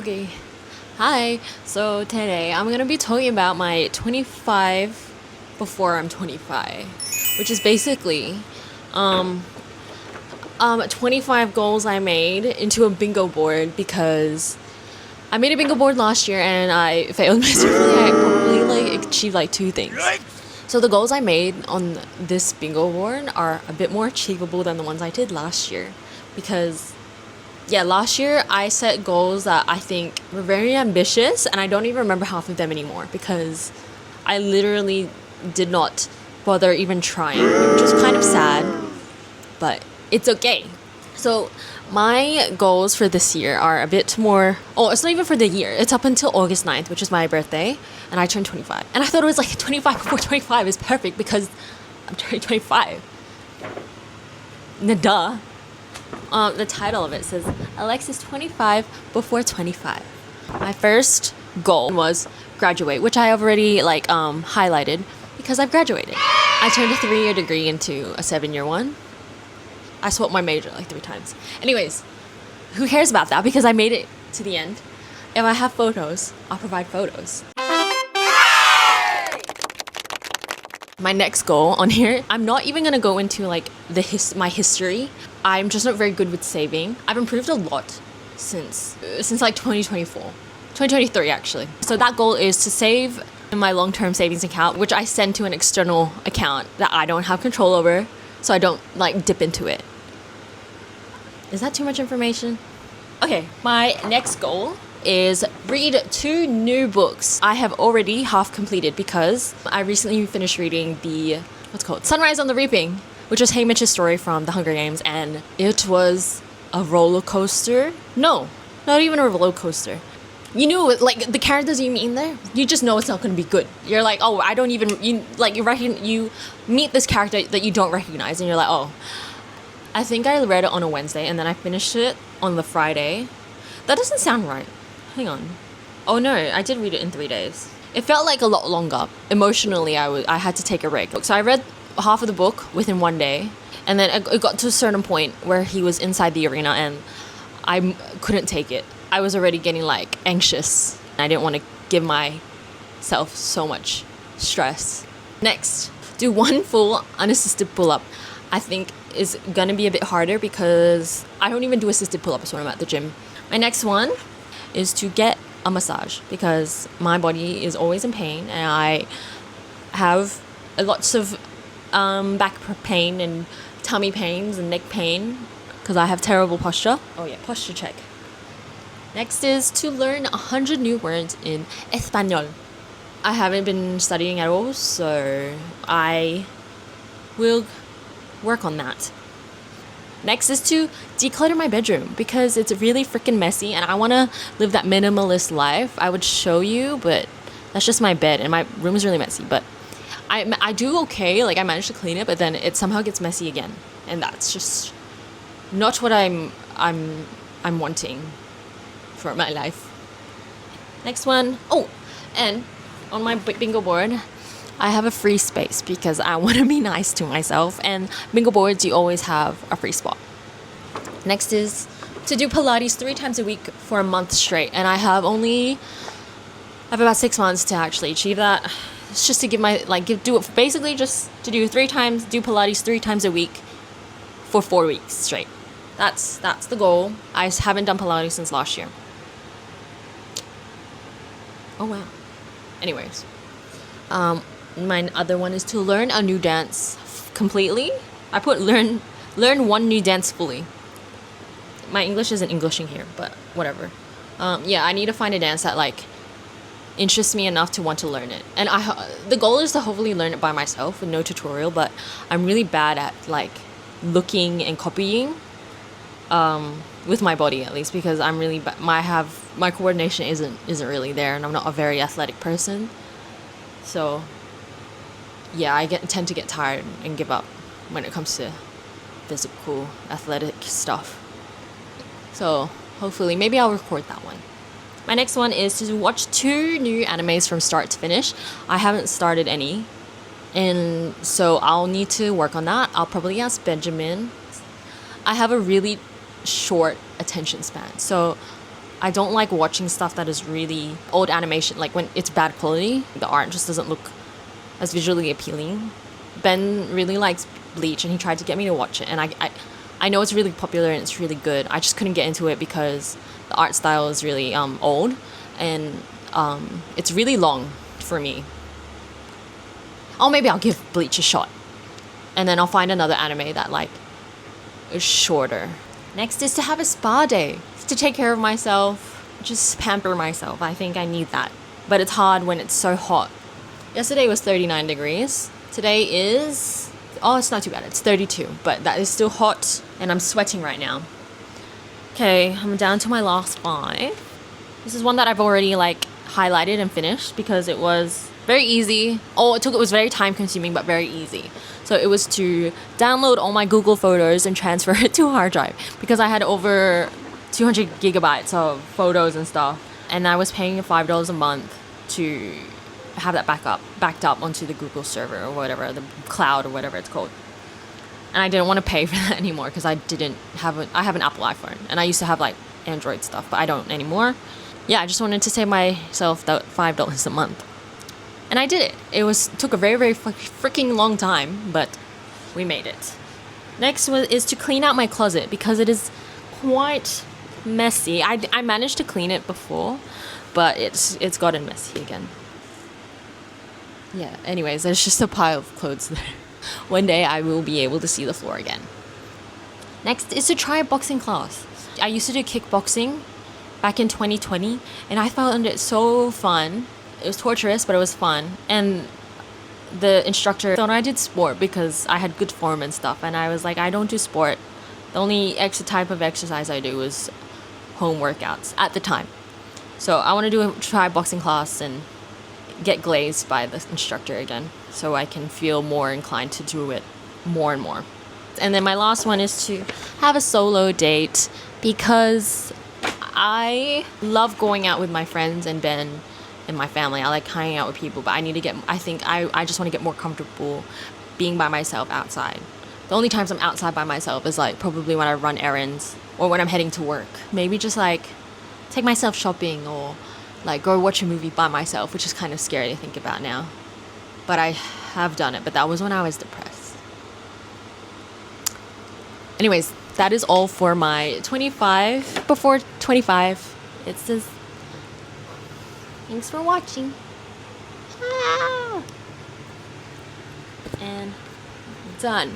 Okay, hi. So today I'm gonna be talking about my 25 before I'm 25, which is basically 25 goals I made into a bingo board because I made a bingo board last year and I failed miserably. I probably achieved two things. So the goals I made on this bingo board are a bit more achievable than the ones I did last year because last year I set goals that I think were very ambitious, and I don't even remember half of them anymore because I literally did not bother even trying, which is kind of sad, but it's okay. So, my goals for this year are a bit more. Oh, it's not even for the year, it's up until August 9th, which is my birthday, and I turned 25. And I thought it was like 25 before 25 is perfect because I'm turning 25. Duh. The title of it says Alexis 25 before 25. My first goal was graduate, which I already highlighted because I've graduated. I turned a 3-year degree into a 7-year one. I swapped my major like 3 times. Anyways, who cares about that because I made it to the end. If I have photos, I'll provide photos. My next goal on here, I'm not even gonna go into my history. I'm just not very good with saving. I've improved a lot since 2024, 2023 actually. So that goal is to save in my long-term savings account, which I send to an external account that I don't have control over, so I don't dip into it. Is that too much information? Okay, my next goal is read 2 new books. I have already half completed because I recently finished reading Sunrise on the Reaping, which was Haymitch's story from The Hunger Games, and it was a roller coaster. No, not even a roller coaster. You knew the characters you meet in there, you just know it's not going to be good. You're like, oh, I don't even you meet this character that you don't recognize, and you're like, oh. I think I read it on a Wednesday, and then I finished it on the Friday. That doesn't sound right. Hang on. Oh no, I did read it in 3 days. It felt like a lot longer. Emotionally, I had to take a break. So I read half of the book within 1 day, and then it got to a certain point where he was inside the arena, and I couldn't take it. I was already getting anxious. I didn't want to give myself so much stress. Next, do 1 full unassisted pull-up. I think is gonna be a bit harder because I don't even do assisted pull-ups when I'm at the gym. My next one is to get a massage because my body is always in pain and I have lots of back pain and tummy pains and neck pain because I have terrible posture. Oh yeah, posture check. Next is to learn 100 new words in Espanol. I haven't been studying at all, so I will work on that. Next is to declutter my bedroom because it's really freaking messy and I want to live that minimalist life. I would show you, but that's just my bed and my room is really messy. But I do okay. I managed to clean it, but then it somehow gets messy again, and that's just not what I'm wanting for my life. Next one. Oh, and on my bingo board, I have a free space because I want to be nice to myself, and bingo boards, you always have a free spot. Next is to do Pilates 3 times a week for a month straight, and I have about 6 months to actually achieve that. It's just to do Pilates 3 times a week for 4 weeks straight. That's the goal. I haven't done Pilates since last year. Oh wow. Anyways, my other one is to learn a new dance completely. I put learn 1 new dance fully. My English isn't Englishing here, but whatever. I need to find a dance that interests me enough to want to learn it. And the goal is to hopefully learn it by myself with no tutorial, but I'm really bad at looking and copying with my body, at least, because I'm really my coordination isn't really there, and I'm not a very athletic person. So I tend to get tired and give up when it comes to physical athletic stuff. So hopefully maybe I'll record that one. My next one is to watch 2 new animes from start to finish. I haven't started any, and so I'll need to work on that. I'll probably ask Benjamin. I have a really short attention span, so I don't like watching stuff that is really old animation, like when it's bad quality. The art just doesn't look as visually appealing. Ben really likes Bleach and he tried to get me to watch it, and I know it's really popular and it's really good. I just couldn't get into it because the art style is really old, and it's really long for me. Oh, maybe I'll give Bleach a shot, and then I'll find another anime that like is shorter. Next is to have a spa day, to take care of myself, just pamper myself. I think I need that, but it's hard when it's so hot. Yesterday was 39 degrees. Today is, oh, it's not too bad. It's 32, but that is still hot, and I'm sweating right now. Okay, I'm down to my last 5. This is one that I've already like highlighted and finished because it was very easy. Oh, it was very time consuming, but very easy. So it was to download all my Google Photos and transfer it to a hard drive because I had over 200 gigabytes of photos and stuff. And I was paying $5 a month to have that backed up onto the Google server or whatever, the cloud or whatever it's called. And I didn't want to pay for that anymore because I have an Apple iPhone, and I used to have like Android stuff, but I don't anymore. Yeah, I just wanted to save myself that $5 a month. And I did it. Took a very, very freaking long time, but we made it. Next is to clean out my closet because it is quite messy. I managed to clean it before, but it's gotten messy again. Yeah, anyways, there's just a pile of clothes there. One day I will be able to see the floor again. Next is to try a boxing class. I used to do kickboxing back in 2020, and I found it so fun. It was torturous, but it was fun. And the instructor thought I did sport because I had good form and stuff. And I was like, I don't do sport. The only type of exercise I do is home workouts at the time. So I want to try boxing class and get glazed by the instructor again so I can feel more inclined to do it more and more. And then my last one is to have a solo date because I love going out with my friends and Ben and my family. I like hanging out with people, but I just want to get more comfortable being by myself outside. The only times I'm outside by myself is like probably when I run errands or when I'm heading to work. Maybe just like take myself shopping or like go watch a movie by myself, which is kind of scary to think about now. But I have done it, but that was when I was depressed. Anyways, that is all for my 25. Before 25, it says, thanks for watching. And done.